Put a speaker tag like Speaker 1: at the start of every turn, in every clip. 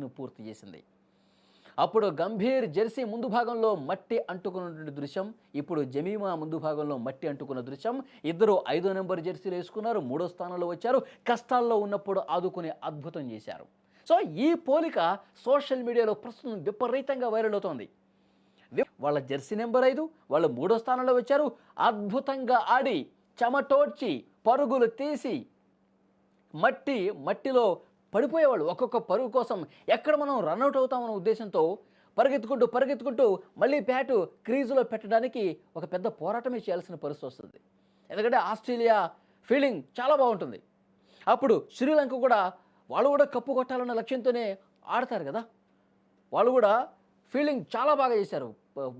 Speaker 1: పరుగును పూర్తి చేసింది. అప్పుడు గంభీర్ జెర్సీ ముందు భాగంలో మట్టి అంటుకున్నటువంటి దృశ్యం, ఇప్పుడు జమీమా ముందు భాగంలో మట్టి అంటుకున్న దృశ్యం. ఇద్దరు 5వ నెంబర్ జెర్సీలు వేసుకున్నారు, 3వ స్థానంలో వచ్చారు. కష్టాల్లో ఉన్నప్పుడు ఆదుకునే అద్భుతం చేశారు. సో ఈ పోలిక సోషల్ మీడియాలో ప్రస్తుతం విపరీతంగా వైరల్ అవుతోంది. వాళ్ళ జెర్సీ నెంబర్ 5, వాళ్ళు 3వ స్థానంలో వచ్చారు. అద్భుతంగా ఆడి చెమటోడ్చి పరుగులు తీసి మట్టిలో పడిపోయేవాళ్ళు. ఒక్కొక్క పరుగు కోసం ఎక్కడ మనం రన్అట్ అవుతామన్న ఉద్దేశంతో పరిగెత్తుకుంటూ మళ్ళీ బ్యాటు క్రీజులో పెట్టడానికి ఒక పెద్ద పోరాటమే చేయాల్సిన పరిస్థితి వస్తుంది. ఎందుకంటే ఆస్ట్రేలియా ఫీల్డింగ్ చాలా బాగుంటుంది. అప్పుడు శ్రీలంక వాళ్ళు కూడా కప్పు కొట్టాలన్న లక్ష్యంతోనే ఆడతారు కదా. వాళ్ళు కూడా ఫీల్డింగ్ చాలా బాగా చేశారు.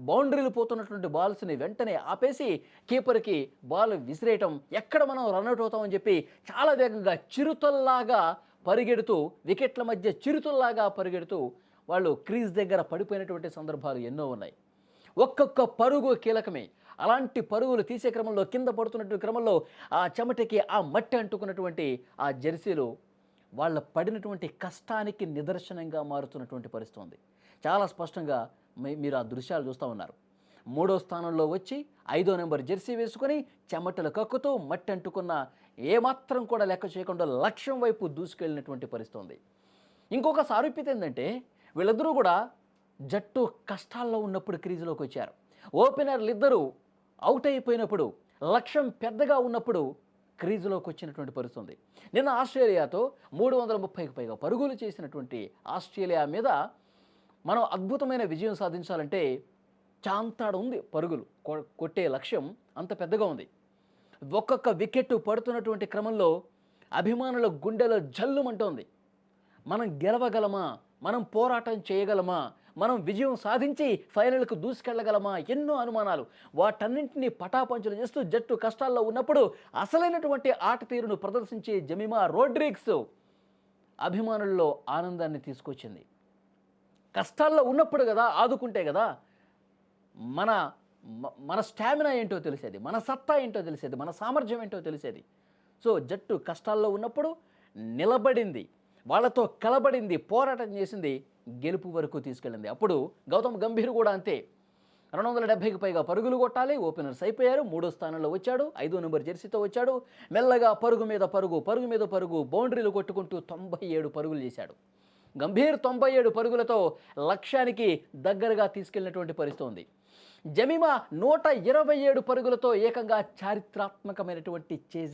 Speaker 1: బౌండరీలు పోతున్నటువంటి బాల్స్ని వెంటనే ఆపేసి కీపర్కి బాల్ విసిరేయటం, ఎక్కడ మనం రన్అట్ అవుతామని చెప్పి చాలా వేగంగా చిరుతల్లాగా పరిగెడుతూ, వికెట్ల మధ్య చిరుతల్లాగా పరిగెడుతూ వాళ్ళు క్రీజ్ దగ్గర పడిపోయినటువంటి సందర్భాలు ఎన్నో ఉన్నాయి. ఒక్కొక్క పరుగు కీలకమే. అలాంటి పరుగులు తీసే క్రమంలో, కింద పడుతున్నటువంటి క్రమంలో ఆ చెమటకి ఆ మట్టి అంటుకున్నటువంటి ఆ జెర్సీలు వాళ్ళ పడినటువంటి కష్టానికి నిదర్శనంగా మారుతున్నటువంటి పరిస్థితి ఉంది. చాలా స్పష్టంగా మీరు ఆ దృశ్యాలు చూస్తూ ఉన్నారు. 3వ స్థానంలో వచ్చి 5వ నెంబర్ జెర్సీ వేసుకొని చెమటలు కక్కుతూ మట్టి అంటుకున్న ఏమాత్రం కూడా లెక్క చేయకుండా లక్ష్యం వైపు దూసుకెళ్ళినటువంటి పరిస్థితి ఉంది. ఇంకొక సారూప్యత ఏంటంటే వీళ్ళిద్దరూ కూడా జట్టు కష్టాల్లో ఉన్నప్పుడు క్రీజులోకి వచ్చారు. ఓపెనర్లు ఇద్దరు అవుట్ అయిపోయినప్పుడు, లక్ష్యం పెద్దగా ఉన్నప్పుడు క్రీజులోకి వచ్చినటువంటి పరిస్థితి ఉంది. నిన్న ఆస్ట్రేలియాతో 330కి పైగా పరుగులు చేసినటువంటి ఆస్ట్రేలియా మీద మనం అద్భుతమైన విజయం సాధించాలంటే చాంతాడు ఉంది. పరుగులు కొట్టే లక్ష్యం అంత పెద్దగా ఉంది. ఒక్కొక్క వికెట్ పడుతున్నటువంటి క్రమంలో అభిమానుల గుండెలో జల్లుమంటోంది. మనం గెలవగలమా, మనం పోరాటం చేయగలమా, మనం విజయం సాధించి ఫైనల్కు దూసుకెళ్ళగలమా, ఎన్నో అనుమానాలు. వాటన్నింటినీ పటాపంచలు చేస్తూ జట్టు కష్టాల్లో ఉన్నప్పుడు అసలైనటువంటి ఆట తీరును ప్రదర్శించే జమీమా రోడ్రిగ్స్ అభిమానుల్లో ఆనందాన్ని తీసుకొచ్చింది. కష్టాల్లో ఉన్నప్పుడు కదా ఆదుకుంటే కదా మన స్టామినా ఏంటో తెలిసేది, మన సత్తా ఏంటో తెలిసేది, మన సామర్థ్యం ఏంటో తెలిసేది. సో జట్టు కష్టాల్లో ఉన్నప్పుడు నిలబడింది, వాళ్ళతో కలబడింది, పోరాటం చేసింది, గెలుపు వరకు తీసుకెళ్ళింది. అప్పుడు గౌతమ్ గంభీర్ కూడా అంతే. 270కి పైగా పరుగులు కొట్టాలి. ఓపెనర్స్ అయిపోయారు. 3వ స్థానంలో వచ్చాడు. 5వ నెంబర్ జెర్సీతో వచ్చాడు. మెల్లగా పరుగు మీద పరుగు బౌండరీలు కొట్టుకుంటూ 97 పరుగులు చేశాడు. గంభీర్ 97 పరుగులతో లక్ష్యానికి దగ్గరగా తీసుకెళ్లినటువంటి పరిస్థితి ఉంది. జమీమా 127 పరుగులతో ఏకంగా చారిత్రాత్మకమైనటువంటి చేజ్